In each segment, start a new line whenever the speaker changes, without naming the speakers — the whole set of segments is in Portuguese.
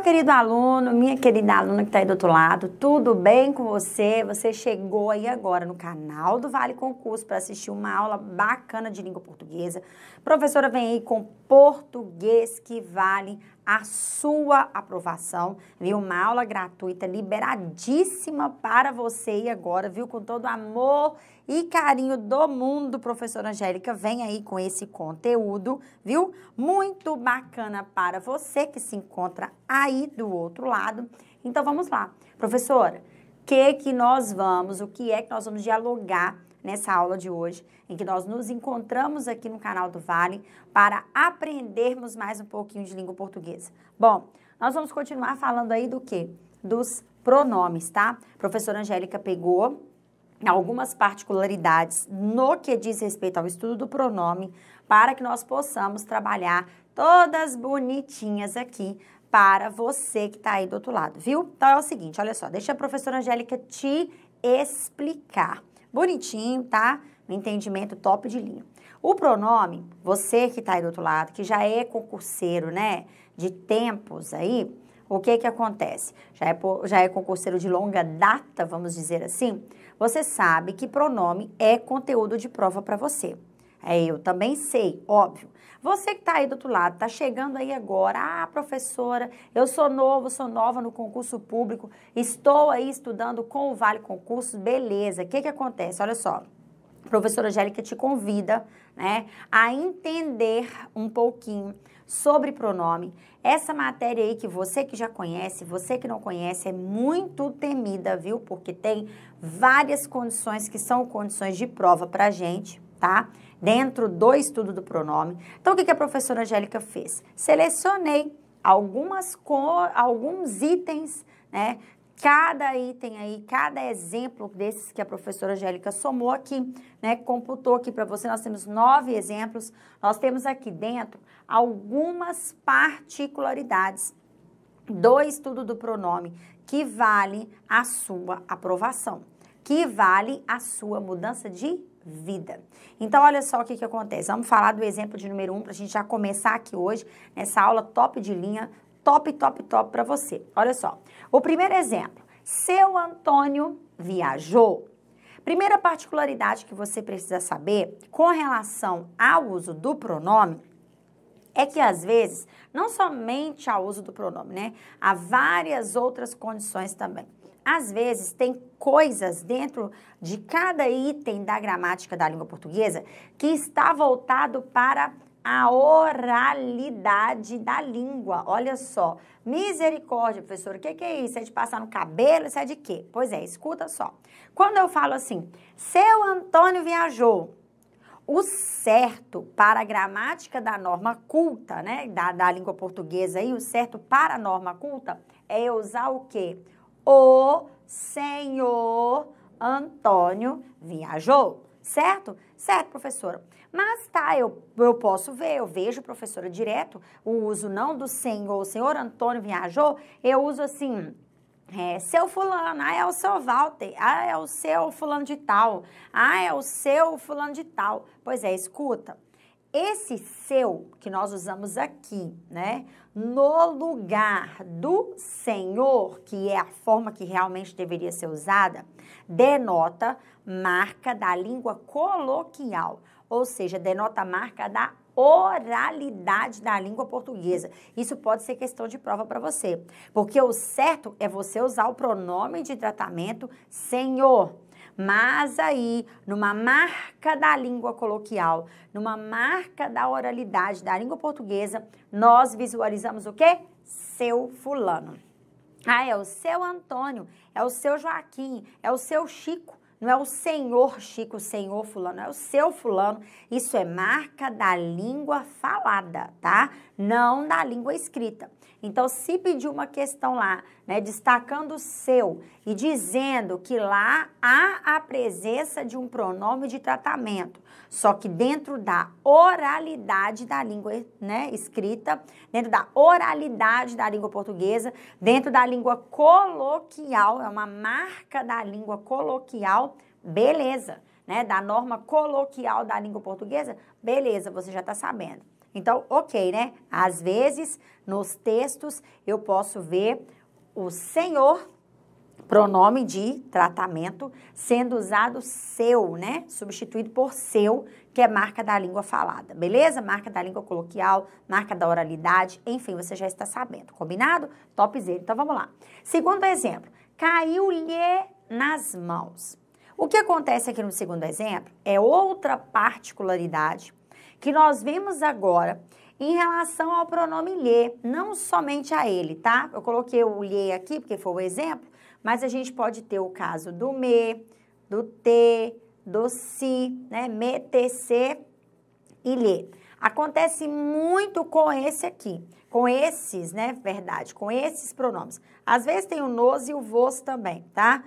Meu querido aluno, minha querida aluna que está aí do outro lado, tudo bem com você? Você chegou aí agora no canal do Vale Concurso para assistir uma aula bacana de língua portuguesa. A professora vem aí com português que vale a sua aprovação, viu? Uma aula gratuita, liberadíssima para você aí agora, viu? Com todo amor e carinho do mundo, professora Angélica vem aí com esse conteúdo, viu? Muito bacana para você que se encontra aí do outro lado. Então vamos lá. Professora, o que é que nós vamos dialogar nessa aula de hoje, em que nós nos encontramos aqui no canal do Vale para aprendermos mais um pouquinho de língua portuguesa? Bom, nós vamos continuar falando aí do quê? Dos pronomes, tá? A professora Angélica pegou algumas particularidades no que diz respeito ao estudo do pronome para que nós possamos trabalhar todas bonitinhas aqui para você que está aí do outro lado, viu? Então é o seguinte, olha só, deixa a professora Angélica te explicar. Bonitinho, tá? No entendimento top de linha. O pronome, você que está aí do outro lado, que já é concurseiro, né, de tempos aí, o que que acontece? Já é concurseiro de longa data, vamos dizer assim, você sabe que pronome é conteúdo de prova para você. Eu também sei, óbvio. Você que está aí do outro lado, está chegando aí agora, professora, eu sou novo, sou nova no concurso público, estou aí estudando com o Vale Concursos, beleza. O que que acontece? Olha só, a professora Angélica te convida, né, a entender um pouquinho sobre pronome. Essa matéria aí que você que já conhece, você que não conhece, é muito temida, viu? Porque tem várias condições que são condições de prova pra gente, tá? Dentro do estudo do pronome. Então, o que que a professora Angélica fez? Selecionei alguns itens, né? Cada item aí, cada exemplo desses que a professora Angélica somou aqui, né, computou aqui para você, nós temos 9 exemplos, nós temos aqui dentro algumas particularidades do estudo do pronome que vale a sua aprovação, que vale a sua mudança de vida. Então, olha só o que que acontece. Vamos falar do exemplo de número 1 para a gente já começar aqui hoje, nessa aula top de linha, top para você. Olha só, o primeiro exemplo, seu Antônio viajou. Primeira particularidade que você precisa saber com relação ao uso do pronome é que, às vezes, não somente ao uso do pronome, né? Há várias outras condições também. Às vezes, tem coisas dentro de cada item da gramática da língua portuguesa que está voltado para a oralidade da língua. Olha só, misericórdia, professora, o que é isso? É de passar no cabelo? Isso é de quê? Pois é, escuta só. Quando eu falo assim, seu Antônio viajou, o certo para a gramática da norma culta, né, da língua portuguesa aí, o certo para a norma culta é eu usar o quê? O senhor Antônio viajou, certo? Certo, professora. Mas tá, eu posso ver, eu vejo, professora, direto, o uso não do senhor, o senhor Antônio viajou, eu uso assim, seu fulano, é o seu Walter, é o seu fulano de tal, é o seu fulano de tal. Pois é, escuta, esse seu que nós usamos aqui, né, no lugar do senhor, que é a forma que realmente deveria ser usada, denota marca da língua coloquial, ou seja, denota marca da oralidade da língua portuguesa. Isso pode ser questão de prova para você, porque o certo é você usar o pronome de tratamento senhor. Mas aí, numa marca da língua coloquial, numa marca da oralidade da língua portuguesa, nós visualizamos o quê? Seu fulano. É o seu Antônio, é o seu Joaquim, é o seu Chico. Não é o senhor Chico, o senhor fulano, é o seu fulano. Isso é marca da língua falada, tá? Não da língua escrita. Então, se pedir uma questão lá, né, destacando o seu e dizendo que lá há a presença de um pronome de tratamento, só que dentro da oralidade da língua, né, escrita, dentro da oralidade da língua portuguesa, dentro da língua coloquial, é uma marca da língua coloquial, beleza, né, da norma coloquial da língua portuguesa, beleza, você já está sabendo. Então, ok, né? Às vezes, nos textos, eu posso ver o senhor, pronome de tratamento, sendo usado seu, né? Substituído por seu, que é marca da língua falada, beleza? Marca da língua coloquial, marca da oralidade, enfim, você já está sabendo, combinado? Topzera. Então, vamos lá. Segundo exemplo, caiu-lhe nas mãos. O que acontece aqui no segundo exemplo é outra particularidade que nós vemos agora em relação ao pronome lhe, não somente a ele, tá? Eu coloquei o lhe aqui porque foi o exemplo, mas a gente pode ter o caso do me, do te, do si, né? Me, te, se e lhe. Acontece muito com esse aqui, com esses, né? Verdade, com esses pronomes. Às vezes tem o nos e o vos também, tá?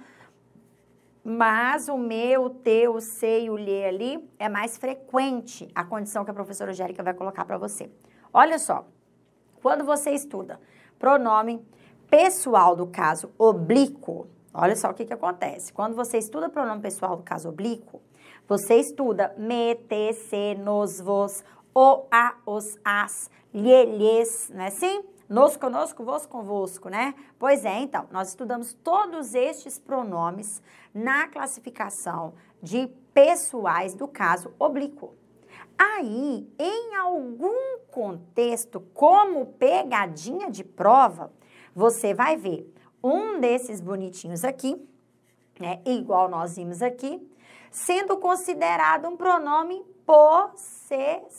Mas o me, o te, o se e o lhe ali é mais frequente a condição que a professora Angélica vai colocar para você. Olha só, quando você estuda pronome pessoal do caso oblíquo, olha só o que acontece. Quando você estuda pronome pessoal do caso oblíquo, você estuda me, te, se, nos, vos, o, a, os, as, lhe, lhes, não é assim? Nos, conosco, vos, convosco, né? Pois é, então, nós estudamos todos estes pronomes na classificação de pessoais do caso oblíquo. Aí, em algum contexto, como pegadinha de prova, você vai ver um desses bonitinhos aqui, né, igual nós vimos aqui, sendo considerado um pronome possessivo.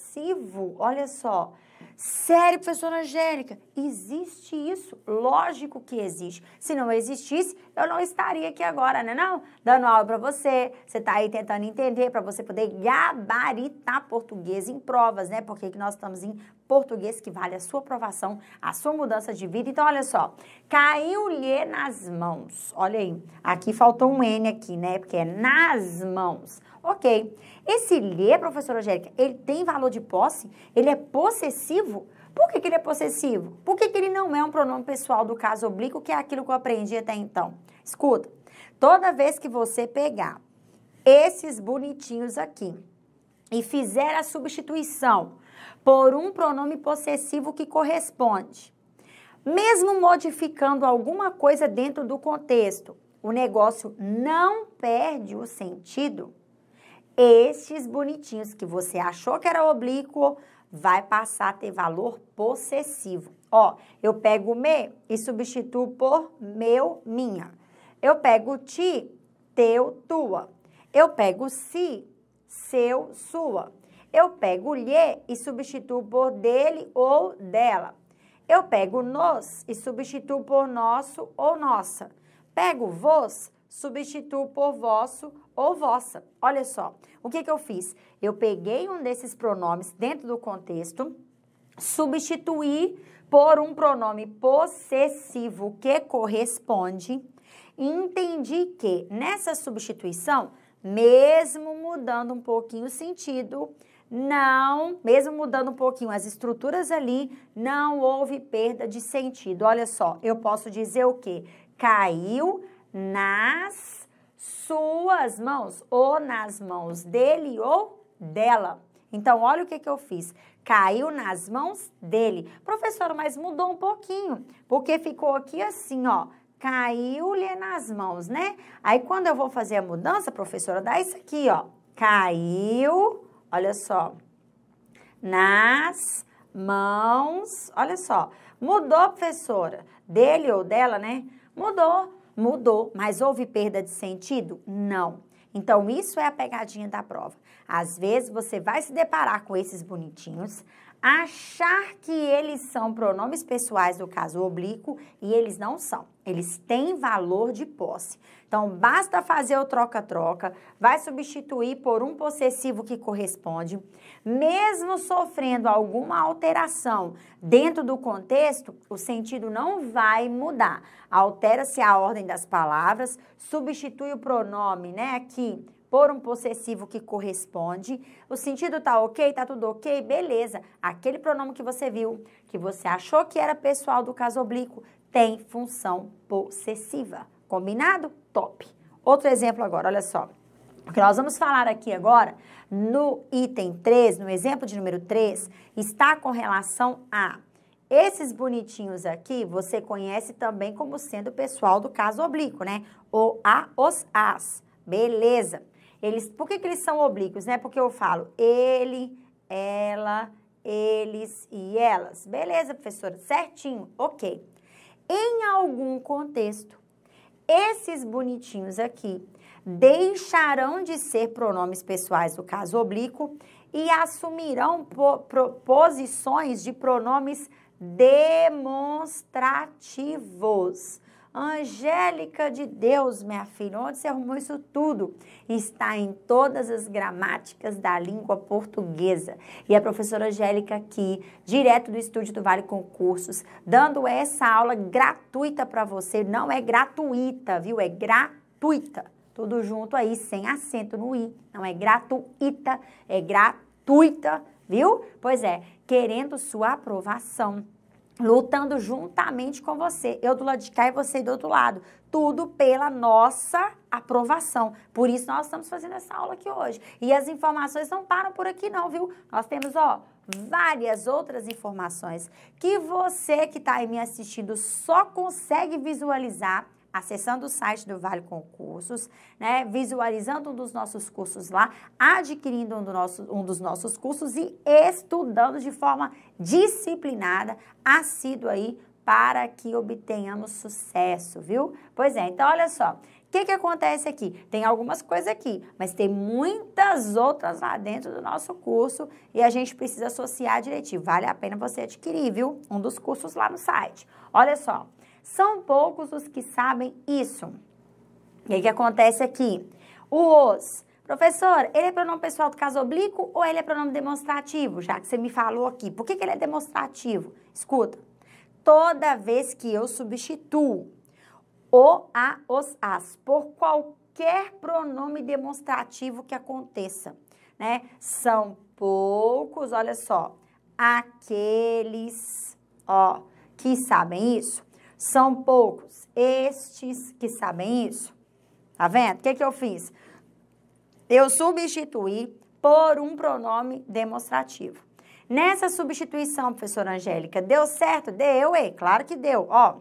Olha só. Sério, professora Angélica, existe isso? Lógico que existe. Se não existisse, eu não estaria aqui agora, né não? Dando aula para você, você tá aí tentando entender para você poder gabaritar português em provas, né? Porque que nós estamos em português que vale a sua aprovação, a sua mudança de vida. Então, olha só, caiu-lhe nas mãos. Olha aí, aqui faltou um N aqui, né? Porque é nas mãos. Ok. Esse lhe, professora Angélica, ele tem valor de posse? Ele é possessivo? Por que ele é possessivo? Por que ele não é um pronome pessoal do caso oblíquo, que é aquilo que eu aprendi até então? Escuta, toda vez que você pegar esses bonitinhos aqui e fizer a substituição por um pronome possessivo que corresponde, mesmo modificando alguma coisa dentro do contexto, o negócio não perde o sentido. Estes bonitinhos que você achou que era oblíquo, vai passar a ter valor possessivo. Ó, eu pego me e substituo por meu, minha. Eu pego ti, teu, tua. Eu pego si, seu, sua. Eu pego lhe e substituo por dele ou dela. Eu pego nos e substituo por nosso ou nossa. Pego vos, substituo por vosso ou vossa. Olha só, o que eu fiz? Eu peguei um desses pronomes dentro do contexto, substituí por um pronome possessivo que corresponde e entendi que nessa substituição, mesmo mudando um pouquinho o sentido, mesmo mudando um pouquinho as estruturas ali, não houve perda de sentido. Olha só, eu posso dizer o quê? Caiu nas suas mãos, ou nas mãos dele ou dela. Então, olha o que eu fiz. Caiu nas mãos dele. Professora, mas mudou um pouquinho, porque ficou aqui assim, ó. Caiu-lhe nas mãos, né? Aí, quando eu vou fazer a mudança, professora, dá isso aqui, ó. Caiu, olha só, nas mãos, olha só. Mudou, professora, dele ou dela, né? Mudou, mas houve perda de sentido? Não. Então, isso é a pegadinha da prova. Às vezes, você vai se deparar com esses bonitinhos, achar que eles são pronomes pessoais do caso oblíquo e eles não são. Eles têm valor de posse. Então, basta fazer o troca-troca, vai substituir por um possessivo que corresponde, mesmo sofrendo alguma alteração dentro do contexto, o sentido não vai mudar. Altera-se a ordem das palavras, substitui o pronome, né, aqui, por um possessivo que corresponde, o sentido tá ok, tá tudo ok, beleza. Aquele pronome que você viu, que você achou que era pessoal do caso oblíquo, tem função possessiva. Combinado? Top. Outro exemplo agora, olha só. O que nós vamos falar aqui agora, no item 3, no exemplo de número 3, está com relação a esses bonitinhos aqui, você conhece também como sendo o pessoal do caso oblíquo, né? O a, os, as. Beleza. Por que eles são oblíquos, né? Porque eu falo ele, ela, eles e elas. Beleza, professora? Certinho. Ok. Em algum contexto, esses bonitinhos aqui deixarão de ser pronomes pessoais do caso oblíquo e assumirão posições de pronomes demonstrativos. Angélica de Deus, minha filha, onde você arrumou isso tudo? Está em todas as gramáticas da língua portuguesa. E a professora Angélica aqui, direto do estúdio do Vale Concursos, dando essa aula gratuita para você. Não é gratuita, viu? É gratuita. Tudo junto aí, sem acento no i. Não é gratuita, é gratuita, viu? Pois é, querendo sua aprovação. Lutando juntamente com você, eu do lado de cá e você do outro lado, tudo pela nossa aprovação. Por isso nós estamos fazendo essa aula aqui hoje. E as informações não param por aqui não, viu? Nós temos, ó, várias outras informações que você que está aí me assistindo só consegue visualizar acessando o site do Vale Concursos, né, visualizando um dos nossos cursos lá, adquirindo um dos nossos cursos e estudando de forma disciplinada, assídua aí, para que obtenhamos sucesso, viu? Pois é, então olha só, o que acontece aqui? Tem algumas coisas aqui, mas tem muitas outras lá dentro do nosso curso e a gente precisa associar direitinho. Vale a pena você adquirir, viu? Um dos cursos lá no site. Olha só. São poucos os que sabem isso. E aí, o que acontece aqui? O os. Professor, ele é pronome pessoal do caso oblíquo ou ele é pronome demonstrativo? Já que você me falou aqui. Por que ele é demonstrativo? Escuta. Toda vez que eu substituo o, a, os, as por qualquer pronome demonstrativo que aconteça, né? São poucos, olha só, aqueles, ó, que sabem isso. São poucos estes que sabem isso. Tá vendo? O que eu fiz? Eu substituí por um pronome demonstrativo. Nessa substituição, professora Angélica, deu certo? Deu, claro que deu. Ó,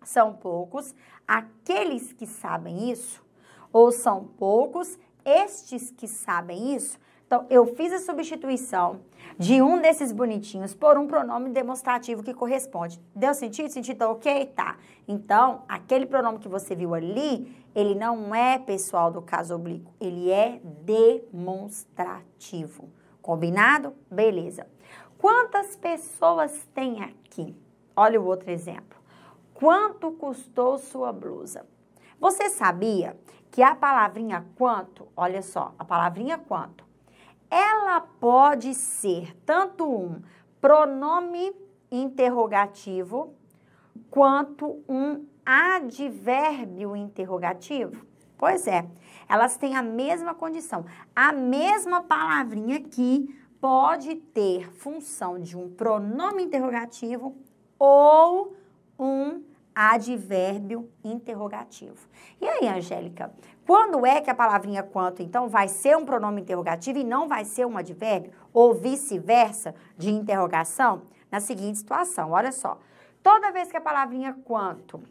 são poucos aqueles que sabem isso, ou são poucos estes que sabem isso. Então, eu fiz a substituição de um desses bonitinhos por um pronome demonstrativo que corresponde. Deu sentido? Sentido tá ok? Tá. Então, aquele pronome que você viu ali, ele não é pessoal do caso oblíquo, ele é demonstrativo. Combinado? Beleza. Quantas pessoas tem aqui? Olha o outro exemplo. Quanto custou sua blusa? Você sabia que a palavrinha quanto, olha só, a palavrinha quanto, ela pode ser tanto um pronome interrogativo quanto um advérbio interrogativo? Pois é, elas têm a mesma condição. A mesma palavrinha aqui pode ter função de um pronome interrogativo ou um advérbio interrogativo. E aí, Angélica, quando é que a palavrinha quanto, então, vai ser um pronome interrogativo e não vai ser um advérbio? Ou vice-versa, de interrogação? Na seguinte situação, olha só. Toda vez que a palavrinha quanto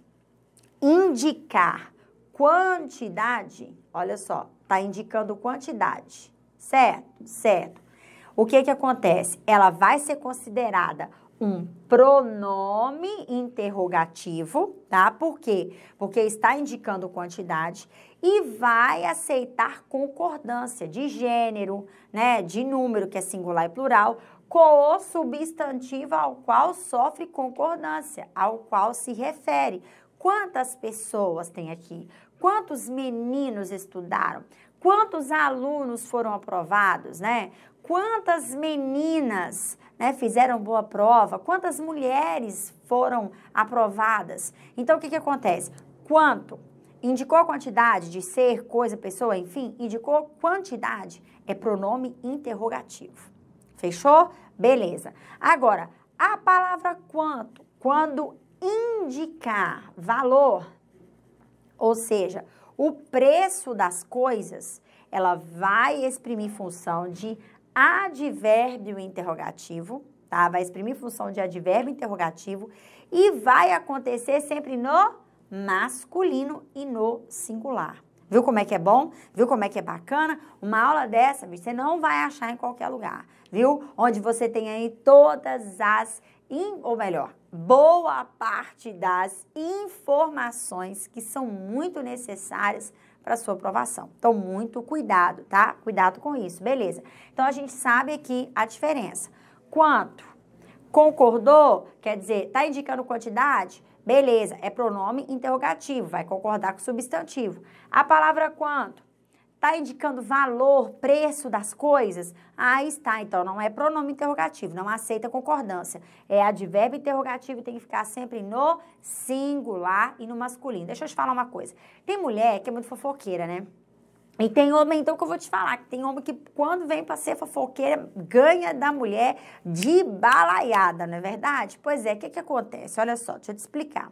indicar quantidade, olha só, tá indicando quantidade, certo? Certo. O que acontece? Ela vai ser considerada um pronome interrogativo, tá? Por quê? Porque está indicando quantidade e vai aceitar concordância de gênero, né? De número, que é singular e plural, com o substantivo ao qual sofre concordância, ao qual se refere. Quantas pessoas tem aqui? Quantos meninos estudaram? Quantos alunos foram aprovados, né? Quantas meninas, né, fizeram boa prova? Quantas mulheres foram aprovadas? Então, o que acontece? Quanto? Indicou a quantidade de ser, coisa, pessoa, enfim, indicou quantidade. É pronome interrogativo. Fechou? Beleza. Agora, a palavra quanto, quando indicar valor, ou seja, o preço das coisas, ela vai exprimir função de advérbio interrogativo, tá? Vai exprimir função de advérbio interrogativo e vai acontecer sempre no masculino e no singular. Viu como é que é bom? Viu como é que é bacana? Uma aula dessa, você não vai achar em qualquer lugar, viu? Onde você tem aí todas as, ou melhor, boa parte das informações que são muito necessárias para sua aprovação. Então, muito cuidado, tá? Cuidado com isso, beleza? Então, a gente sabe aqui a diferença. Quanto? Concordou? Quer dizer, tá indicando quantidade? Beleza, é pronome interrogativo, vai concordar com o substantivo. A palavra quanto? Tá indicando valor, preço das coisas? Aí está, então não é pronome interrogativo, não aceita concordância. É advérbio interrogativo, tem que ficar sempre no singular e no masculino. Deixa eu te falar uma coisa. Tem mulher que é muito fofoqueira, né? E tem homem, então, que eu vou te falar, que tem homem que quando vem para ser fofoqueira, ganha da mulher de balaiada, não é verdade? Pois é, o que acontece? Olha só, deixa eu te explicar.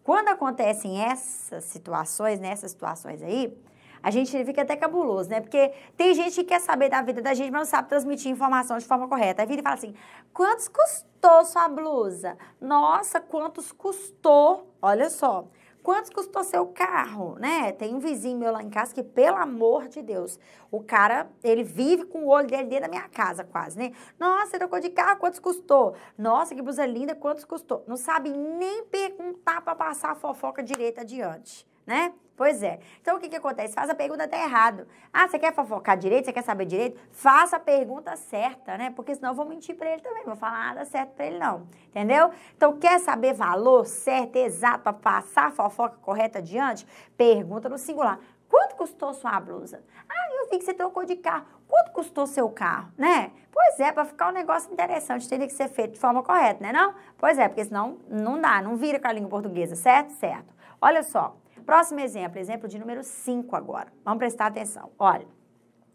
Quando acontecem essas situações, nessas situações aí, a gente fica até cabuloso, né? Porque tem gente que quer saber da vida da gente, mas não sabe transmitir informação de forma correta. Aí vira e fala assim, quantos custou sua blusa? Nossa, quantos custou? Olha só. Quantos custou seu carro, né? Tem um vizinho meu lá em casa que, pelo amor de Deus, o cara, ele vive com o olho dele dentro da minha casa quase, né? Nossa, você trocou de carro, quantos custou? Nossa, que blusa linda, quantos custou? Não sabe nem perguntar para passar a fofoca direita adiante, né? Pois é. Então, o que acontece? Faz a pergunta até errado. Ah, você quer fofocar direito? Você quer saber direito? Faça a pergunta certa, né? Porque senão eu vou mentir pra ele também. Não vou falar nada certo pra ele, não. Entendeu? Então, quer saber valor certo, exato, pra passar a fofoca correta adiante? Pergunta no singular. Quanto custou sua blusa? Ah, eu vi que você trocou de carro. Quanto custou seu carro, né? Pois é, para ficar um negócio interessante, teria que ser feito de forma correta, né não? Pois é, porque senão não dá, não vira com a língua portuguesa, certo? Certo. Olha só. Próximo exemplo de número 5 agora. Vamos prestar atenção. Olha,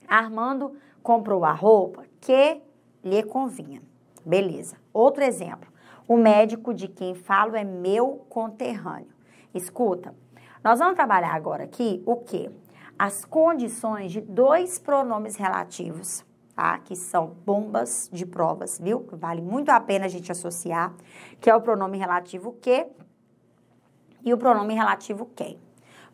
Armando comprou a roupa que lhe convinha. Beleza. Outro exemplo. O médico de quem falo é meu conterrâneo. Escuta, nós vamos trabalhar agora aqui o quê? As condições de dois pronomes relativos, tá? Que são bombas de provas, viu? Vale muito a pena a gente associar, que é o pronome relativo que e o pronome relativo quem.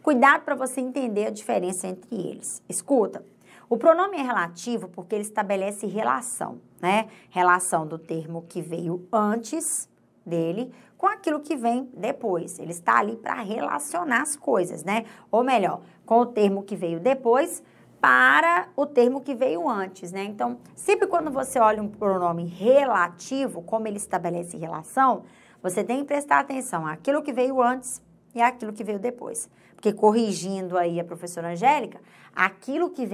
Cuidado para você entender a diferença entre eles. Escuta, o pronome é relativo porque ele estabelece relação, né? Relação do termo que veio antes dele com aquilo que vem depois. Ele está ali para relacionar as coisas, né? Ou melhor, com o termo que veio depois para o termo que veio antes, né? Então, sempre quando você olha um pronome relativo, como ele estabelece relação, você tem que prestar atenção àquilo que veio antes e àquilo que veio depois. Porque, corrigindo aí a professora Angélica, aquilo que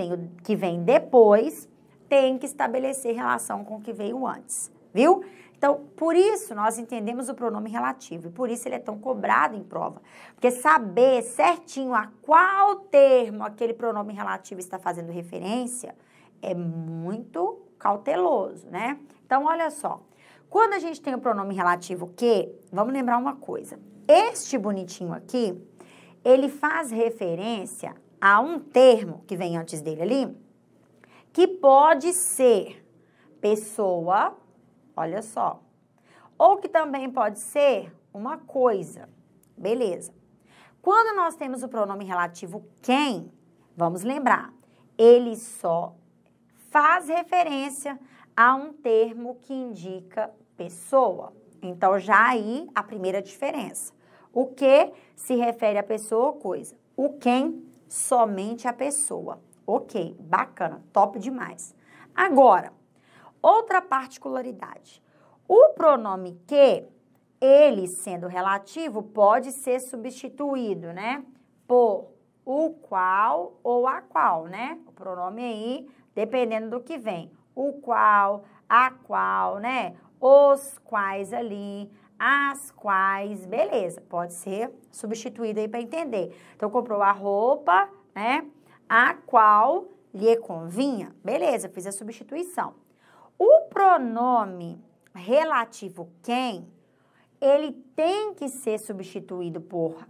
vem depois tem que estabelecer relação com o que veio antes, viu? Então, por isso nós entendemos o pronome relativo e por isso ele é tão cobrado em prova. Porque saber certinho a qual termo aquele pronome relativo está fazendo referência é muito cauteloso, né? Então, olha só. Quando a gente tem o pronome relativo que, vamos lembrar uma coisa. Este bonitinho aqui, ele faz referência a um termo que vem antes dele ali, que pode ser pessoa, olha só, ou que também pode ser uma coisa, beleza. Quando nós temos o pronome relativo quem, vamos lembrar, ele só faz referência a um termo que indica pessoa. Então, já aí a primeira diferença. O que se refere a pessoa ou coisa. O quem, somente a pessoa. Ok, bacana, top demais. Agora, outra particularidade. O pronome que, ele sendo relativo, pode ser substituído, né? Por o qual ou a qual, né? O pronome aí, dependendo do que vem. O qual, a qual, né? Os quais ali, as quais, beleza, pode ser substituído aí para entender. Então, comprou a roupa, né, a qual lhe convinha, beleza, fiz a substituição. O pronome relativo quem, ele tem que ser substituído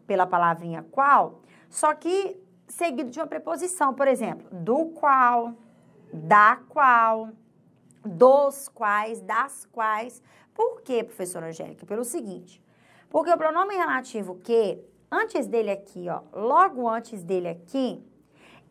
pela palavrinha qual, só que seguido de uma preposição, por exemplo, do qual, da qual, dos quais, das quais. Por quê, professora Angélica? Pelo seguinte, porque o pronome relativo que, antes dele aqui, ó, logo antes dele aqui,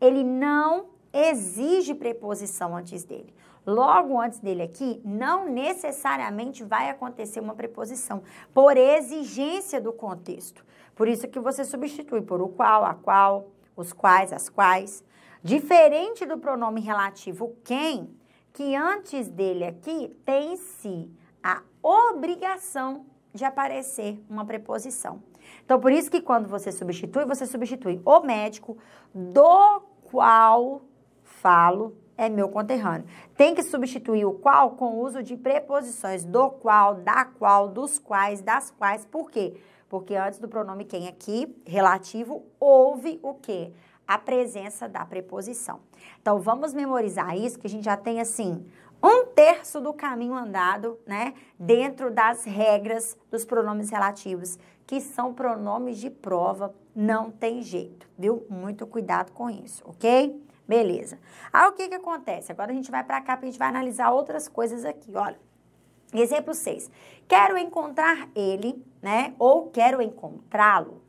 ele não exige preposição antes dele. Logo antes dele aqui, não necessariamente vai acontecer uma preposição, por exigência do contexto. Por isso que você substitui por o qual, a qual, os quais, as quais. Diferente do pronome relativo quem, que antes dele aqui tem em si a obrigação de aparecer uma preposição. Então, por isso que quando você substitui o médico do qual falo, é meu conterrâneo. Tem que substituir o qual com o uso de preposições do qual, da qual, dos quais, das quais. Por quê? Porque antes do pronome quem aqui, relativo, houve o quê? A presença da preposição. Então, vamos memorizar isso, que a gente já tem, assim, 1/3 do caminho andado, né? Dentro das regras dos pronomes relativos, que são pronomes de prova, não tem jeito, viu? Muito cuidado com isso, ok? Beleza. Aí, o que que acontece? Agora a gente vai para cá, porque a gente vai analisar outras coisas aqui, olha. Exemplo 6. Quero encontrar ele, né? Ou quero encontrá-lo.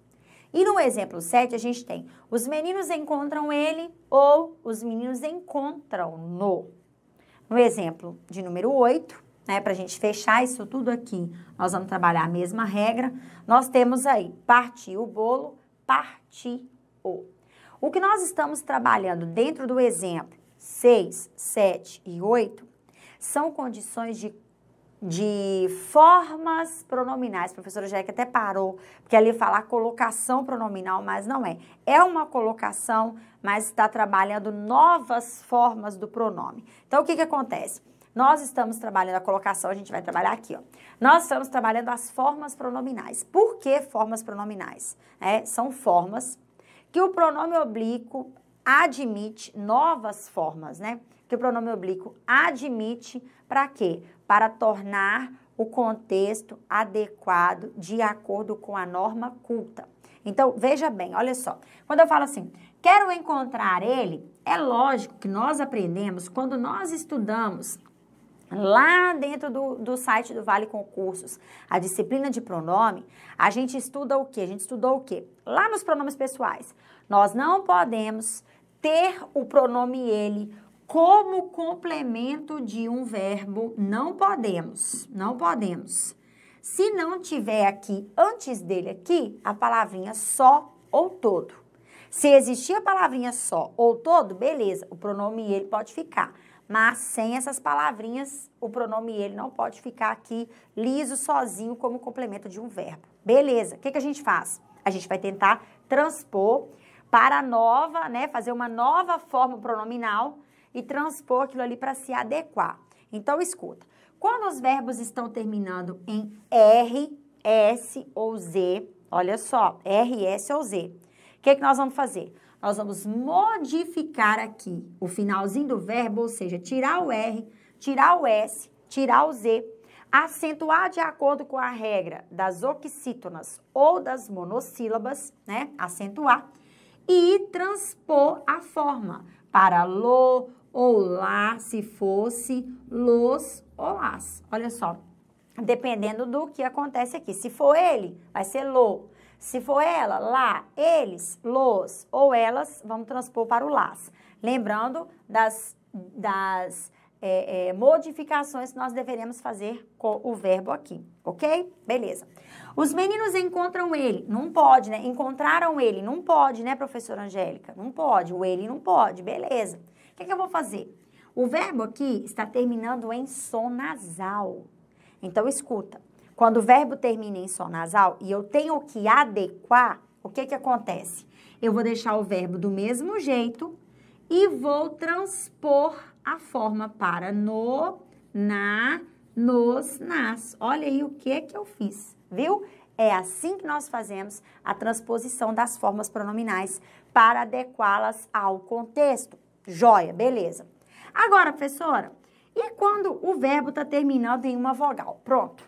E no exemplo 7, a gente tem os meninos encontram ele ou os meninos encontram-no. No exemplo de número 8, né? Para a gente fechar isso tudo aqui, nós vamos trabalhar a mesma regra. Nós temos aí partiu o bolo, partiu. O que nós estamos trabalhando dentro do exemplo 6, 7 e 8 são condições de formas pronominais. A professora Jéssica até parou, porque ali falar colocação pronominal, mas não é. É uma colocação, mas está trabalhando novas formas do pronome. Então, o que que acontece? Nós estamos trabalhando a colocação, a gente vai trabalhar aqui, ó. Nós estamos trabalhando as formas pronominais. Por que formas pronominais? São formas que o pronome oblíquo admite novas formas, né? Que o pronome oblíquo admite para quê? Para tornar o contexto adequado de acordo com a norma culta. Então, veja bem, olha só. Quando eu falo assim, quero encontrar ele, é lógico que nós aprendemos quando nós estudamos lá dentro do site do Vale Concursos, a disciplina de pronome, a gente estuda o quê? A gente estudou o quê? Lá nos pronomes pessoais, nós não podemos ter o pronome ele como complemento de um verbo, não podemos, não podemos. Se não tiver aqui, antes dele aqui, a palavrinha só ou todo. Se existir a palavrinha só ou todo, beleza, o pronome ele pode ficar. Mas sem essas palavrinhas, o pronome ele não pode ficar aqui liso, sozinho, como complemento de um verbo. Beleza, o que que a gente faz? A gente vai tentar transpor para a nova, né, fazer uma nova forma pronominal e transpor aquilo ali para se adequar. Então, escuta. Quando os verbos estão terminando em R, S ou Z, olha só, R, S ou Z, o que que nós vamos fazer? Nós vamos modificar aqui o finalzinho do verbo, ou seja, tirar o R, tirar o S, tirar o Z, acentuar de acordo com a regra das oxítonas ou das monossílabas, né? Acentuar e transpor a forma para lo ou lá, se fosse los ou las. Olha só, dependendo do que acontece aqui. Se for ele, vai ser lo. Se for ela, lá, eles, los ou elas, vamos transpor para o las. Lembrando das modificações que nós deveremos fazer com o verbo aqui, ok? Beleza. Os meninos encontram ele, não pode, né? Encontraram ele, não pode, né, professora Angélica? Não pode, o ele não pode, beleza. O que que eu vou fazer? O verbo aqui está terminando em som nasal. Então, escuta. Quando o verbo termina em som nasal e eu tenho que adequar, o que que acontece? Eu vou deixar o verbo do mesmo jeito e vou transpor a forma para no, na, nos, nas. Olha aí o que que eu fiz, viu? É assim que nós fazemos a transposição das formas pronominais para adequá-las ao contexto. Joia, beleza. Agora, professora, e quando o verbo está terminando em uma vogal? Pronto.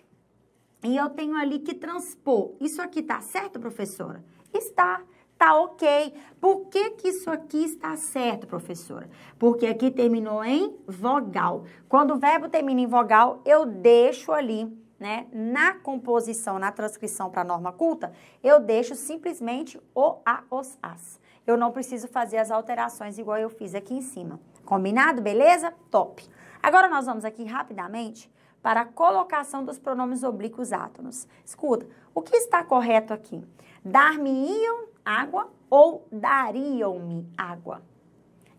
E eu tenho ali que transpor. Isso aqui tá certo, professora? Está. Tá ok. Por que que isso aqui está certo, professora? Porque aqui terminou em vogal. Quando o verbo termina em vogal, eu deixo ali, né, na composição, na transcrição para a norma culta, eu deixo simplesmente o, a, os, as. Eu não preciso fazer as alterações igual eu fiz aqui em cima. Combinado? Beleza? Top. Agora nós vamos aqui rapidamente para a colocação dos pronomes oblíquos átonos. Escuta, o que está correto aqui? Dar-me-iam água ou dariam-me água?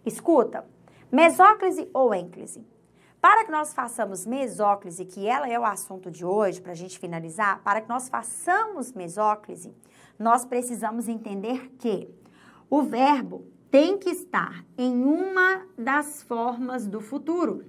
Escuta, mesóclise ou ênclise? Para que nós façamos mesóclise, que ela é o assunto de hoje, para a gente finalizar, para que nós façamos mesóclise, nós precisamos entender que o verbo tem que estar em uma das formas do futuro.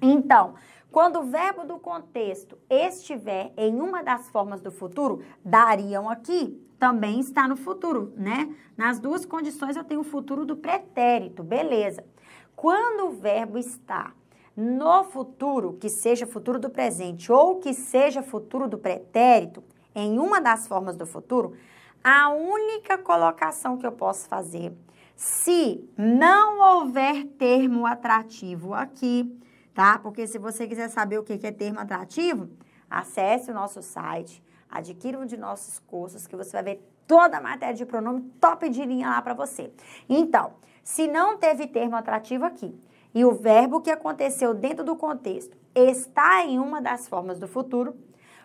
Então, quando o verbo do contexto estiver em uma das formas do futuro, dariam aqui, também está no futuro, né? Nas duas condições eu tenho o futuro do pretérito, beleza. Quando o verbo está no futuro, que seja futuro do presente ou que seja futuro do pretérito, em uma das formas do futuro, a única colocação que eu posso fazer, se não houver termo atrativo aqui, tá? Porque se você quiser saber o que é termo atrativo, acesse o nosso site, adquira um de nossos cursos que você vai ver toda a matéria de pronome top de linha lá para você. Então, se não teve termo atrativo aqui e o verbo que aconteceu dentro do contexto está em uma das formas do futuro,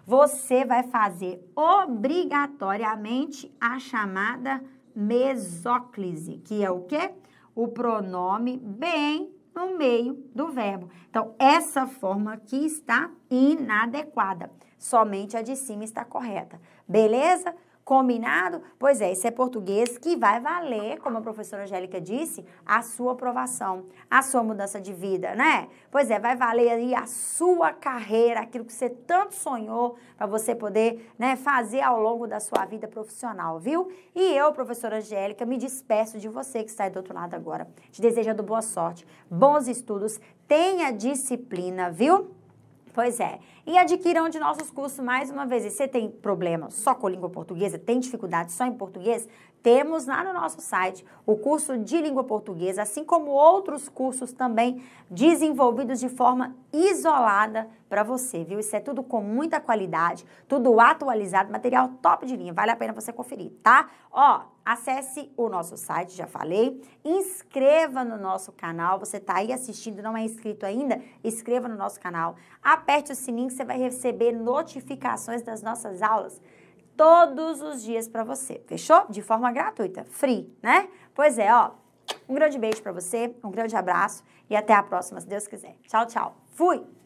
você vai fazer obrigatoriamente a chamada mesóclise, que é o quê? O pronome bem no meio do verbo. Então, essa forma aqui está inadequada. Somente a de cima está correta. Beleza? Combinado? Pois é, isso é português que vai valer, como a professora Angélica disse, a sua aprovação, a sua mudança de vida, né? Pois é, vai valer aí a sua carreira, aquilo que você tanto sonhou para você poder, né, fazer ao longo da sua vida profissional, viu? E eu, professora Angélica, me despeço de você que está aí do outro lado agora. Te desejando boa sorte, bons estudos, tenha disciplina, viu? Pois é. E adquira um de nossos cursos mais uma vez. E você tem problema só com língua portuguesa, tem dificuldade só em português? Temos lá no nosso site o curso de língua portuguesa, assim como outros cursos também desenvolvidos de forma isolada para você, viu? Isso é tudo com muita qualidade, tudo atualizado, material top de linha. Vale a pena você conferir, tá? Ó, acesse o nosso site, já falei, inscreva no nosso canal, você tá aí assistindo, não é inscrito ainda? Inscreva no nosso canal, aperte o sininho que você vai receber notificações das nossas aulas todos os dias para você, fechou? De forma gratuita, free, né? Pois é, ó, um grande beijo para você, um grande abraço e até a próxima, se Deus quiser. Tchau, tchau. Fui!